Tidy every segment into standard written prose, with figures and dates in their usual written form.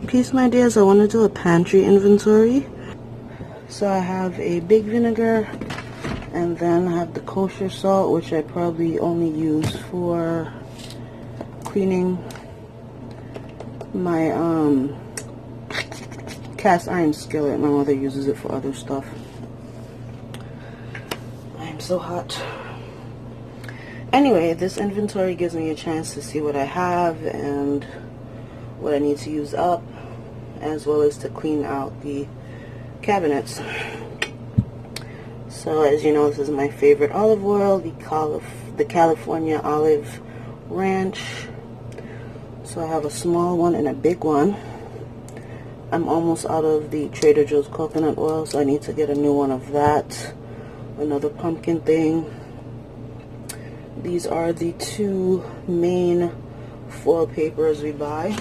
Peace, my dears. I want to do a pantry inventory. So I have a big vinegar, and then I have the kosher salt, which I probably only use for cleaning my cast iron skillet. My mother uses it for other stuff. I am so hot. Anyway, this inventory gives me a chance to see what I have and what I need to use up, as well as to clean out the cabinets. So as you know, this is my favorite olive oil, the California Olive Ranch. So I have a small one and a big one. I'm almost out of the Trader Joe's coconut oil, so I need to get a new one of that. Another pumpkin thing. These are the two main foil papers we buy.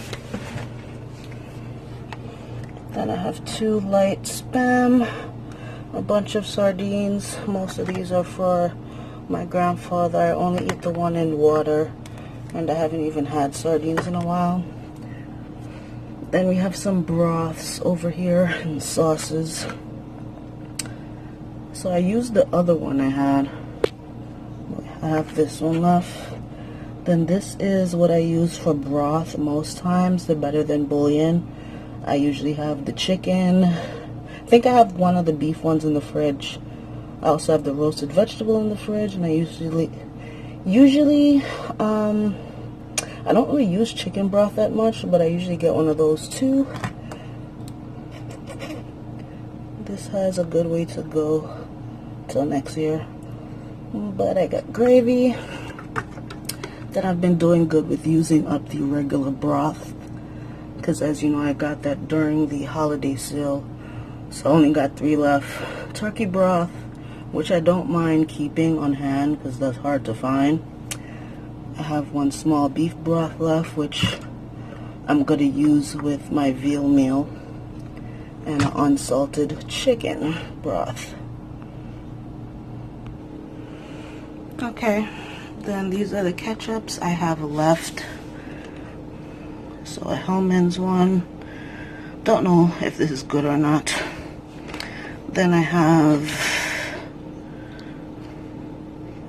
Then I have 2 light Spam, a bunch of sardines. Most of these are for my grandfather. I only eat the one in water, and I haven't even had sardines in a while. Then we have some broths over here and sauces. So I used the other one I had. I have this one left. Then this is what I use for broth most times. They're better than bouillon. I usually have the chicken. I think I have one of the beef ones in the fridge. I also have the roasted vegetable in the fridge, and I usually I don't really use chicken broth that much, but I usually get one of those too. This has a good way to go till next year. But I got gravy. Then I've been doing good with using up the regular broth, because as you know, I got that during the holiday sale. So I only got 3 left. Turkey broth, which I don't mind keeping on hand because that's hard to find. I have 1 small beef broth left, which I'm going to use with my veal meal, and an unsalted chicken broth. Okay, then these are the ketchups I have left. So a Hellmann's one. Don't know if this is good or not. Then I have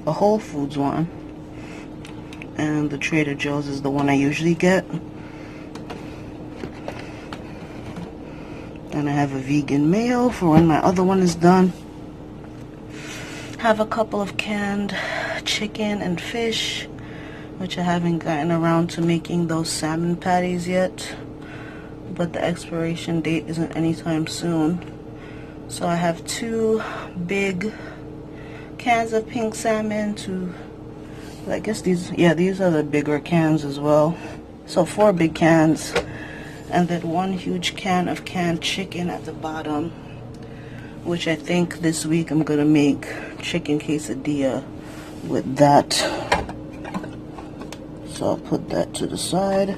a Whole Foods one. And the Trader Joe's is the one I usually get. And I have a vegan mayo for when my other one is done. Have a couple of canned chicken and fish, which I haven't gotten around to making those salmon patties yet, but the expiration date isn't anytime soon. So I have 2 big cans of pink salmon, I guess these are the bigger cans as well. So 4 big cans, and then 1 huge can of canned chicken at the bottom, which I think this week I'm gonna make chicken quesadilla with that. So I'll put that to the side.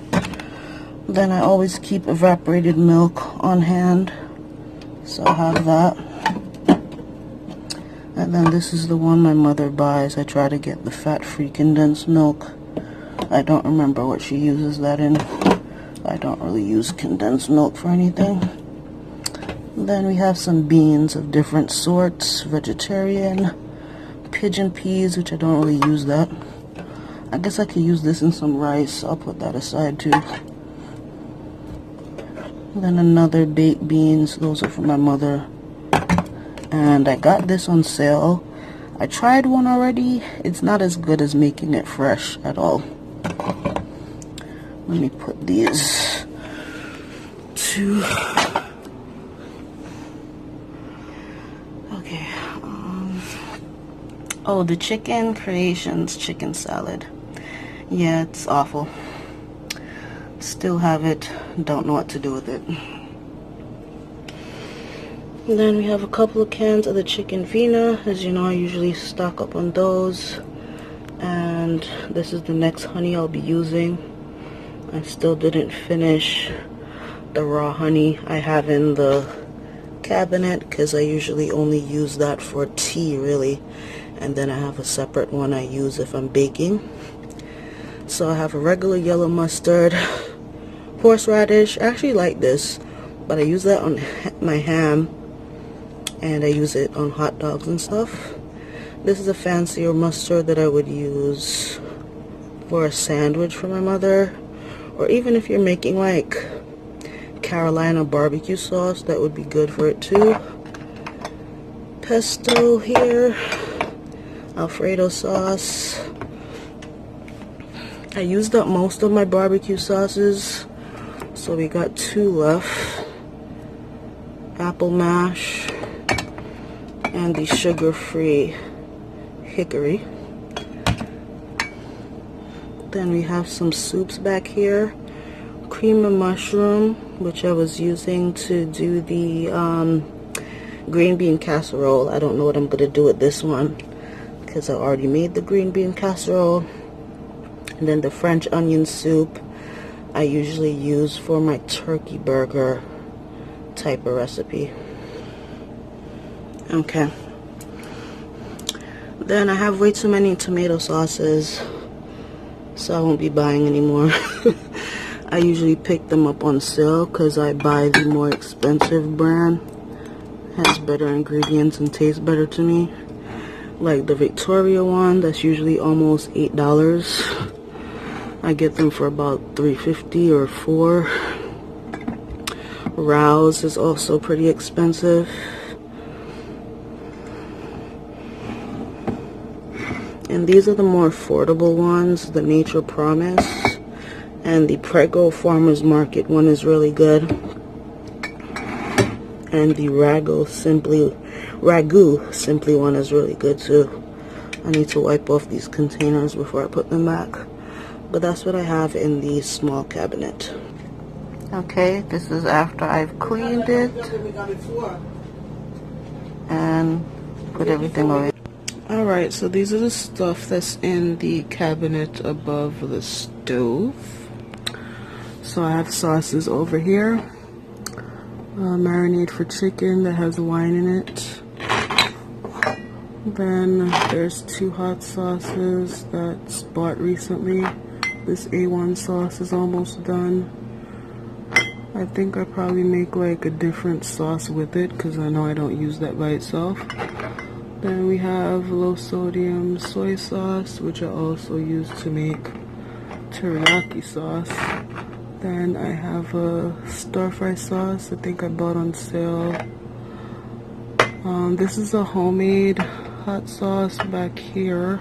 Then I always keep evaporated milk on hand, so I have that. And then this is the one my mother buys. I try to get the fat-free condensed milk. I don't remember what she uses that in. I don't really use condensed milk for anything. Then we have some beans of different sorts, vegetarian, pigeon peas, which I don't really use that. I guess I could use this in some rice. I'll put that aside too. Then another baked beans. Those are from my mother. And I got this on sale. I tried one already. It's not as good as making it fresh at all. Let me put these two. Okay. Oh, the Chicken Creations chicken salad. Yeah, it's awful. Still have it. Don't know what to do with it. And then we have a couple of cans of the chicken vina. As you know, I usually stock up on those. And this is the next honey I'll be using. I still didn't finish the raw honey I have in the cabinet, because I usually only use that for tea, really. And then I have a separate one I use if I'm baking. So I have a regular yellow mustard, horseradish. I actually like this, but I use that on my ham, and I use it on hot dogs and stuff. This is a fancier mustard that I would use for a sandwich for my mother, or even if you're making like Carolina barbecue sauce, that would be good for it too. Pesto here, Alfredo sauce. I used up most of my barbecue sauces, so we got 2 left. Apple mash and the sugar-free hickory. Then we have some soups back here. Cream of mushroom, which I was using to do the green bean casserole. I don't know what I'm going to do with this one because I already made the green bean casserole. And then the French onion soup I usually use for my turkey burger type of recipe. Okay. Then I have way too many tomato sauces, so I won't be buying anymore. I usually pick them up on sale because I buy the more expensive brand. It has better ingredients and tastes better to me. Like the Victoria one, that's usually almost $8. I get them for about $3.50 or $4. Rouse is also pretty expensive. And these are the more affordable ones. The Nature Promise and the Prego Farmers Market one is really good. And the Ragu Simply one is really good too. I need to wipe off these containers before I put them back. But that's what I have in the small cabinet. Okay, this is after I've cleaned it and put everything away. Alright, so these are the stuff that's in the cabinet above the stove. So I have sauces over here. Marinade for chicken that has wine in it. Then there's 2 hot sauces that's bought recently. This A1 sauce is almost done. I think I probably make like a different sauce with it because I know I don't use that by itself. Then we have low sodium soy sauce, which I also use to make teriyaki sauce. Then I have a stir fry sauce I think I bought on sale. This is a homemade hot sauce back here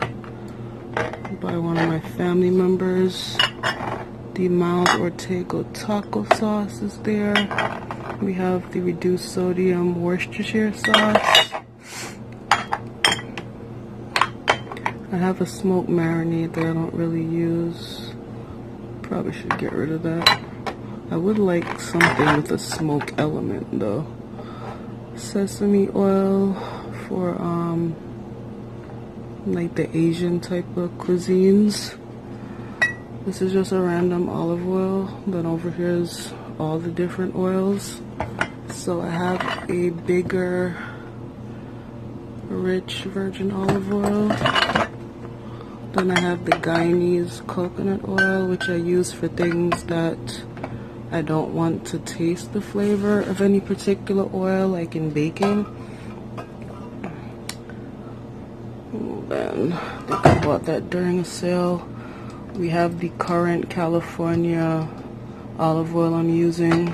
by one of my family members. The mild Ortega taco sauce is there. We have the reduced sodium Worcestershire sauce. I have a smoked marinade that I don't really use. Probably should get rid of that. I would like something with a smoke element though. Sesame oil for like the Asian type of cuisines. This is just a random olive oil. Then over here is all the different oils. So I have a bigger rich virgin olive oil. Then I have the Guyanese coconut oil, which I use for things that I don't want to taste the flavor of any particular oil, like in baking. Then I think I bought that during a sale. We have the current California olive oil I'm using,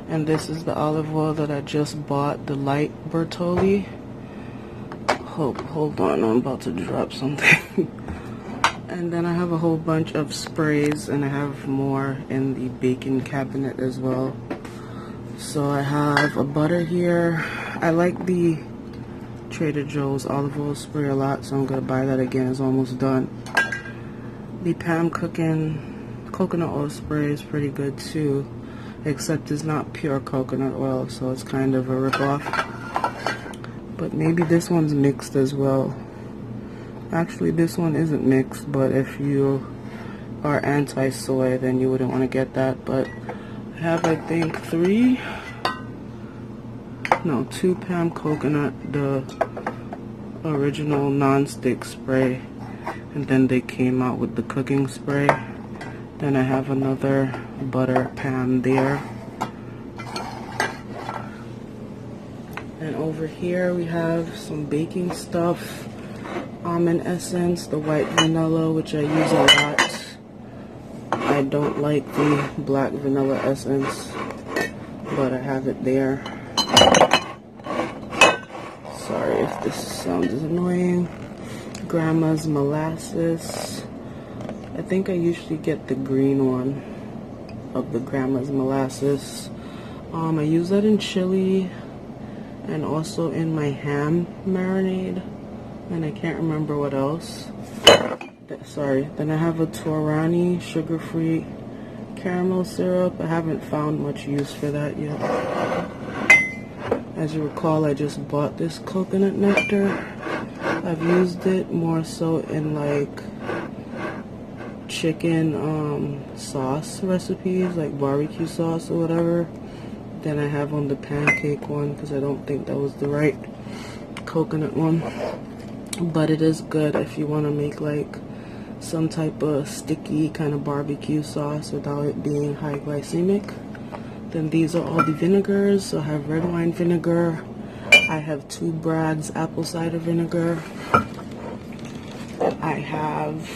and this is the olive oil that I just bought, the light Bertolli. Hold on, I'm about to drop something. And then I have a whole bunch of sprays, and I have more in the baking cabinet as well. So I have a butter here. I like the Trader Joe's olive oil spray a lot, so I'm gonna buy that again. It's almost done. The Pam Cookin' coconut oil spray is pretty good too, except it's not pure coconut oil, so it's kind of a ripoff. But maybe this one's mixed as well. Actually, this one isn't mixed, but if you are anti-soy, then you wouldn't want to get that. But I have, I think, 2 Pam Coconut, the original non-stick spray, and then they came out with the cooking spray, Then I have another butter pan there. And over here we have some baking stuff. Almond essence, the white vanilla, which I use a lot. I don't like the black vanilla essence, but I have it there. Sorry if this sound is annoying. Grandma's molasses. I think I usually get the green one of the Grandma's molasses. I use that in chili and also in my ham marinade, and I can't remember what else. Sorry. Then I have a Torani sugar-free caramel syrup. I haven't found much use for that yet. As you recall, I just bought this coconut nectar. I've used it more so in like chicken sauce recipes, like barbecue sauce or whatever, than I have on the pancake one, because I don't think that was the right coconut one. But it is good if you want to make like some type of sticky kind of barbecue sauce without it being high glycemic. Then these are all the vinegars. So I have red wine vinegar. I have 2 Bragg's apple cider vinegar. I have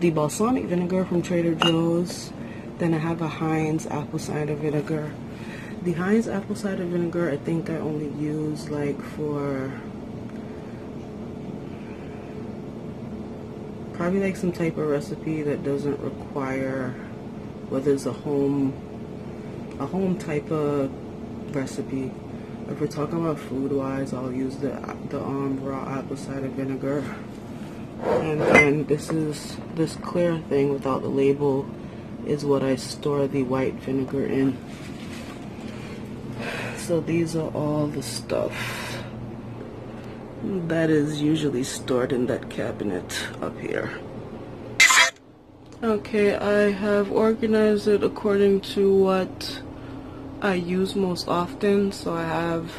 the balsamic vinegar from Trader Joe's. Then I have a Heinz apple cider vinegar. The Heinz apple cider vinegar, I think I only use like for probably like some type of recipe that doesn't require, whether it's a home type of recipe. If we're talking about food wise, I'll use the raw apple cider vinegar. And then this clear thing without the label is what I store the white vinegar in. So these are all the stuff that is usually stored in that cabinet up here. Okay, I have organized it according to what I use most often. So I have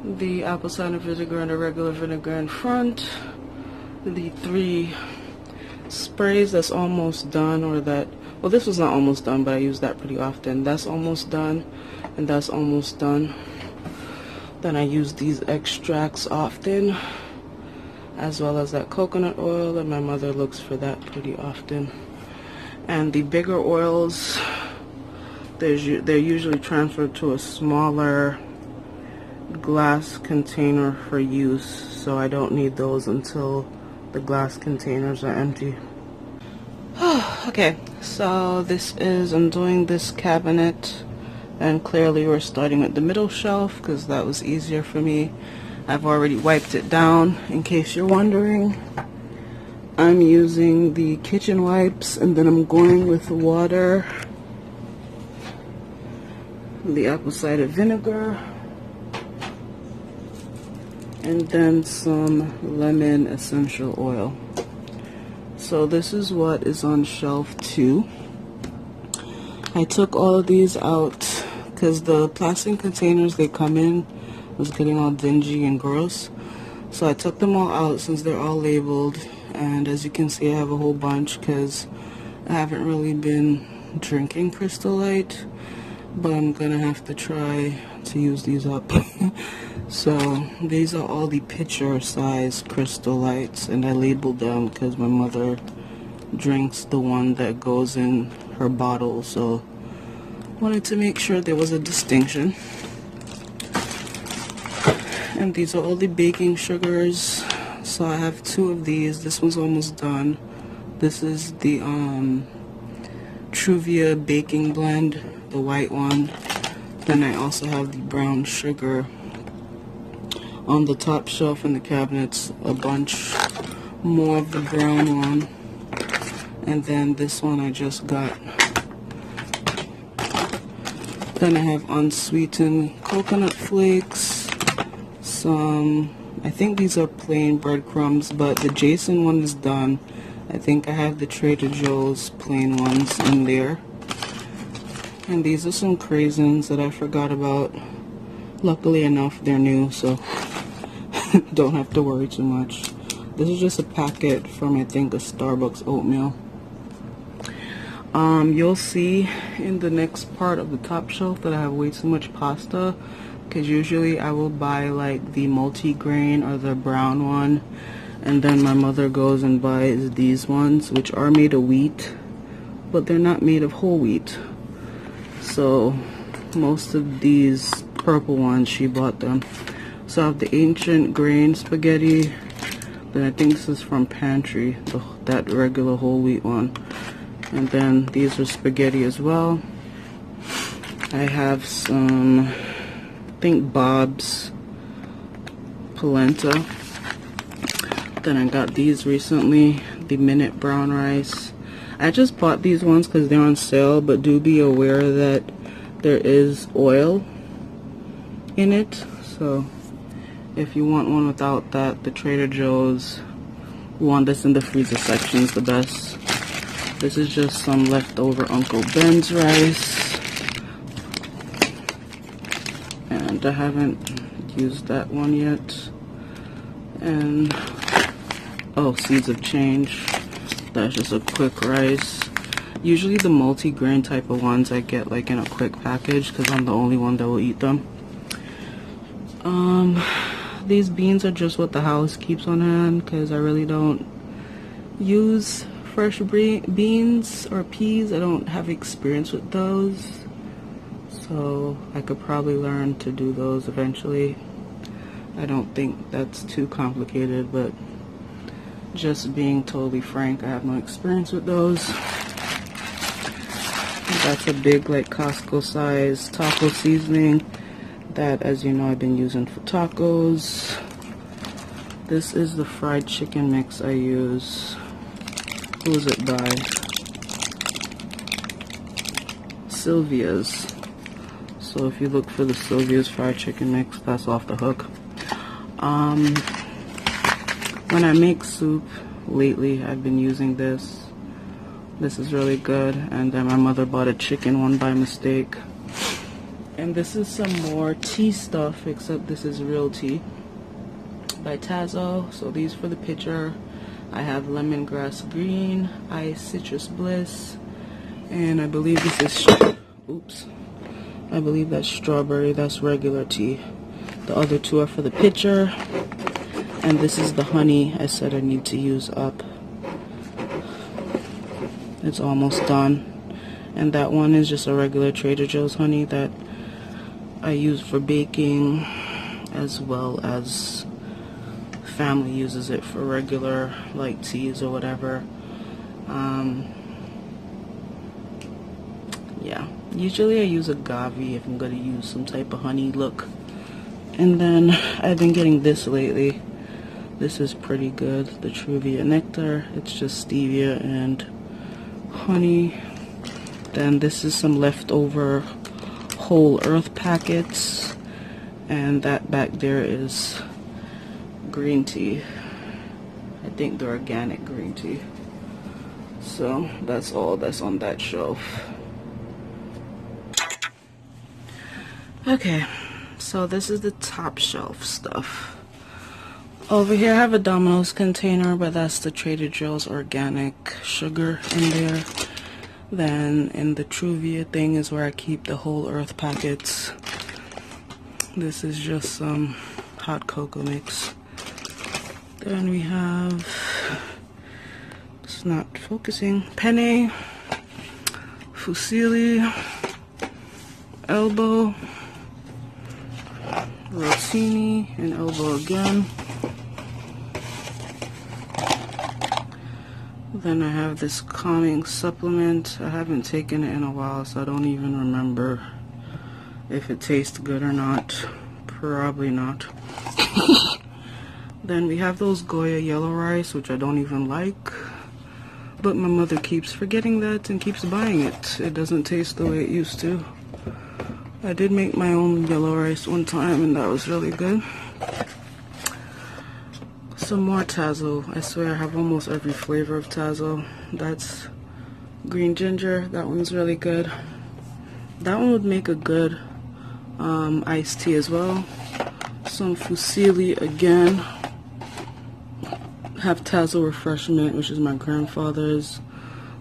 the apple cider vinegar and the regular vinegar in front. The 3 sprays that's almost done, or that, well, this was not almost done, but I use that pretty often. That's almost done, and that's almost done. Then I use these extracts often, as well as that coconut oil, and my mother looks for that pretty often. And the bigger oils, they're usually transferred to a smaller glass container for use, so I don't need those until the glass containers are empty. Okay, so this is undoing this cabinet, and clearly we're starting with the middle shelf because that was easier for me. I've already wiped it down, in case you're wondering. I'm using the kitchen wipes, and then I'm going with water, the apple cider vinegar, and then some lemon essential oil. So this is what is on shelf 2. I took all of these out because the plastic containers they come in was getting all dingy and gross. So I took them all out since they're all labeled, and as you can see I have a whole bunch because I haven't really been drinking Crystal Light, but I'm gonna have to try to use these up. So these are all the pitcher size Crystal Lights, and I labeled them because my mother drinks the one that goes in her bottle, so wanted to make sure there was a distinction. And these are all the baking sugars. So I have 2 of these. This one's almost done. This is the Truvia baking blend, the white one. Then I also have the brown sugar on the top shelf in the cabinets, a bunch more of the brown one. And then this one I just got. Then I have unsweetened coconut flakes, some, I think these are plain breadcrumbs, but the Jason one is done. I think I have the Trader Joe's plain ones in there. And these are some craisins that I forgot about. Luckily enough, they're new, so don't have to worry too much. This is just a packet from, I think, a Starbucks oatmeal. You'll see in the next part of the top shelf that I have way too much pasta, because usually I will buy like the multi-grain or the brown one, and then my mother goes and buys these ones, which are made of wheat, but they're not made of whole wheat. So most of these purple ones, she bought them. So I have the ancient grain spaghetti. Then I think this is from Pantry, that regular whole wheat one. And then these are spaghetti as well. I have some, I think Bob's polenta. Then I got these recently, the minute brown rice. I just bought these ones because they're on sale, but do be aware that there is oil in it. So if you want one without that, the Trader Joe's one that's in the freezer section is the best. This is just some leftover Uncle Ben's rice. And I haven't used that one yet. And, oh, seeds of change. That's just a quick rice. Usually the multi-grain type of ones I get like in a quick package because I'm the only one that will eat them. These beans are just what the house keeps on hand because I really don't use fresh beans or peas. I don't have experience with those, so I could probably learn to do those eventually. I don't think that's too complicated, but just being totally frank, I have no experience with those. That's a big like Costco size taco seasoning that, as you know, I've been using for tacos. This is the fried chicken mix I use. Who is it by? Sylvia's. So if you look for the Sylvia's fried chicken mix, that's off the hook. When I make soup lately, I've been using this. This is really good. And then my mother bought a chicken one by mistake. And this is some more tea stuff, except this is real tea by Tazo. So these for the picture. I have lemongrass green, ice citrus bliss, and I believe this is, oops, I believe that's strawberry. That's regular tea. The other two are for the picture. And this is the honey I said I need to use up. It's almost done. And that one is just a regular Trader Joe's honey that I use for baking, as well as family uses it for regular like teas or whatever. Yeah, usually I use agave if I'm going to use some type of honey look. And then I've been getting this lately. This is pretty good, the Truvia Nectar. It's just stevia and honey. Then this is some leftover whole earth packets, and that back there is green tea. I think the organic green tea. So that's all that's on that shelf. Okay, so this is the top shelf stuff. Over here I have a Domino's container, but that's the Trader Joe's organic sugar in there. Then in the Truvia thing is where I keep the whole earth packets. This is just some hot cocoa mix. Then we have, it's not focusing, penne, fusilli, elbow, rotini, and elbow again. Then I have this calming supplement. I haven't taken it in a while, so I don't even remember if it tastes good or not. Probably not. Then we have those Goya yellow rice, which I don't even like. But my mother keeps forgetting that and keeps buying it. It doesn't taste the way it used to. I did make my own yellow rice one time, and that was really good. Some more Tazo. I swear I have almost every flavor of Tazo. That's green ginger. That one's really good. That one would make a good iced tea as well. Some fusilli again. Have Tazo refreshment, which is my grandfather's.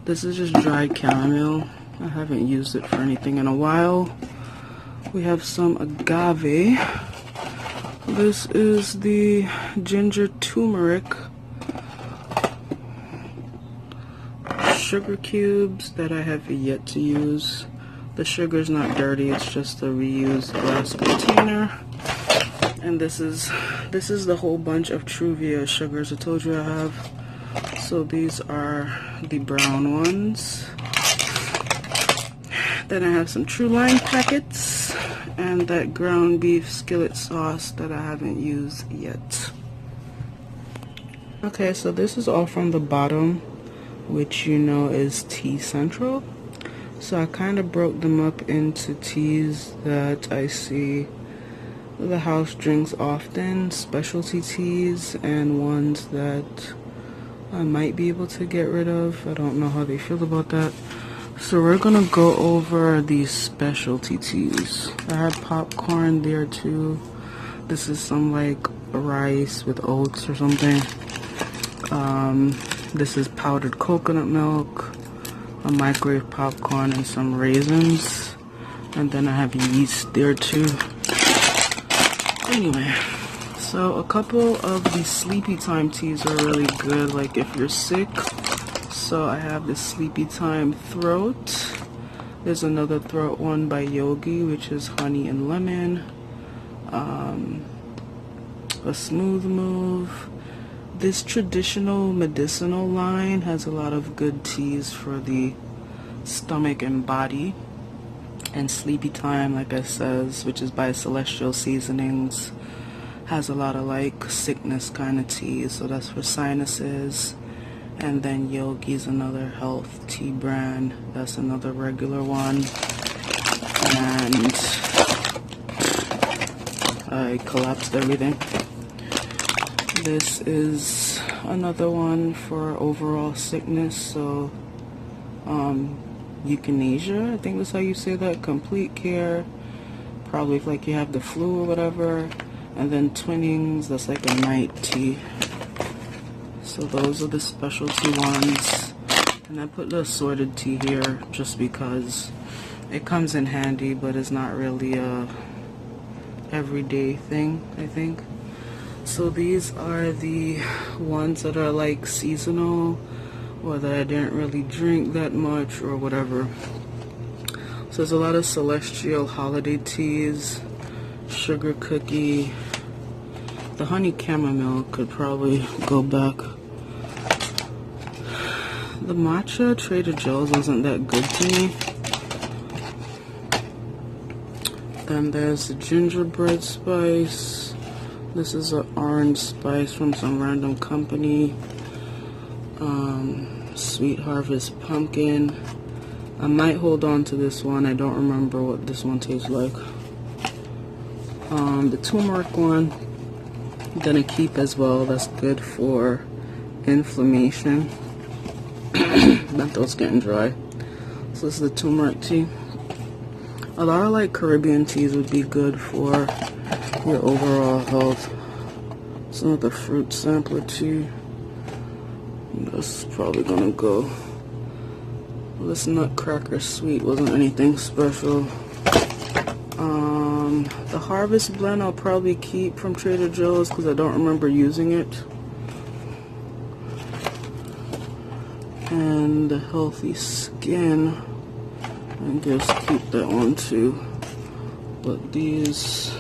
This is just dried chamomile. I haven't used it for anything in a while. We have some agave. This is the ginger turmeric. Sugar cubes that I have yet to use. The sugar's not dirty, it's just a reused glass container. And this is the whole bunch of Truvia sugars I told you I have. So these are the brown ones. Then I have some True Line packets and that ground beef skillet sauce that I haven't used yet. Okay, so this is all from the bottom, which you know is Tea Central. So I kind of broke them up into teas that I see the house drinks often, specialty teas, and ones that I might be able to get rid of. I don't know how they feel about that. So we're gonna go over these specialty teas. I had popcorn there too. This is some like rice with oats or something. This is powdered coconut milk, a microwave popcorn, and some raisins. And then I have yeast there too. Anyway, so a couple of these sleepy time teas are really good, like if you're sick. So I have this Sleepy Time Throat. There's another throat one by Yogi, which is honey and lemon. A Smooth Move. This traditional medicinal line has a lot of good teas for the stomach and body. And Sleepy Time, like I says, which is by Celestial Seasonings, has a lot of like sickness kind of teas. So that's for sinuses. And then Yogi's another health tea brand. That's another regular one. And I collapsed everything. This is another one for overall sickness. So, euthanasia, I think that's how you say that. Complete care. Probably if like you have the flu or whatever. And then Twinnings, that's like a night tea. So those are the specialty ones, and I put the assorted tea here just because it comes in handy, but it's not really a everyday thing, I think. So these are the ones that are like seasonal, or that I didn't really drink that much or whatever. So there's a lot of Celestial holiday teas, sugar cookie. The honey chamomile could probably go back. The matcha Trader Joe's wasn't that good to me. Then there's the gingerbread spice. This is an orange spice from some random company. Sweet Harvest pumpkin. I might hold on to this one. I don't remember what this one tastes like. The turmeric one, I'm gonna keep as well. That's good for inflammation. My throat's getting dry. So this is the turmeric tea. A lot of like Caribbean teas would be good for your overall health. Some of the fruit sampler tea. That's probably gonna go. This nutcracker sweet wasn't anything special. The Harvest blend I'll probably keep from Trader Joe's because I don't remember using it. And the Healthy Skin, I guess keep that one too. But these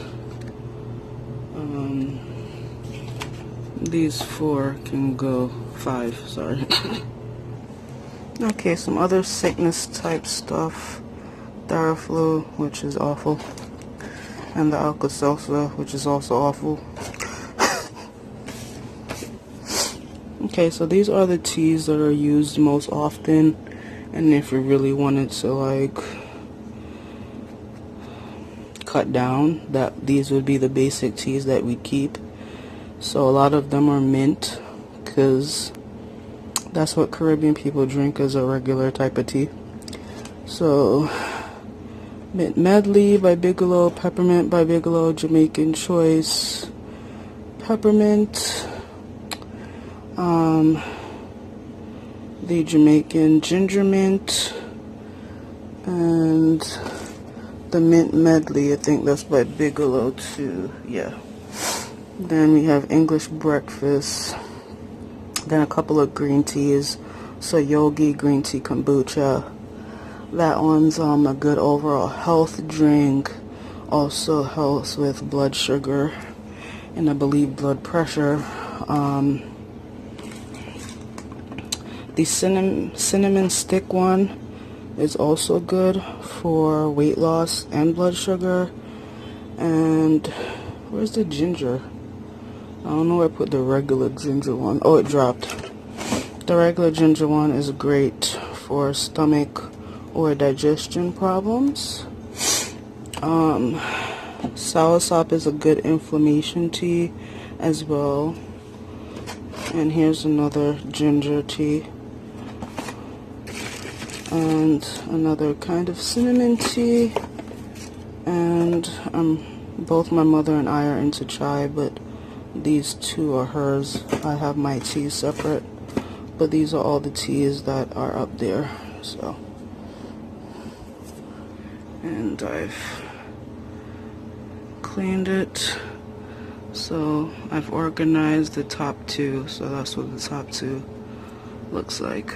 four can go. 5, sorry. Okay, some other sickness type stuff. Theraflu, which is awful. And the Alka-Seltzer, which is also awful. Okay, so these are the teas that are used most often. And if you really wanted to like cut down, these would be the basic teas that we keep. So a lot of them are mint, because that's what Caribbean people drink as a regular type of tea. So Mint Medley by Bigelow, Peppermint by Bigelow, Jamaican Choice, Peppermint, the Jamaican ginger mint, and the mint medley. I think that's by Bigelow too. Yeah. Then we have English breakfast. Then a couple of green teas. So yogi green tea kombucha. That one's a good overall health drink. Also helps with blood sugar and I believe blood pressure. The cinnamon stick one is also good for weight loss and blood sugar. And where's the ginger? I don't know where I put the regular ginger one. Oh, it dropped. The regular ginger one is great for stomach or digestion problems. Soursop is a good inflammation tea as well. And here's another ginger tea. And another kind of cinnamon tea. And both my mother and I are into chai, but these two are hers. I have my teas separate, but these are all the teas that are up there. So, and I've cleaned it. So I've organized the top two. So that's what the top two looks like.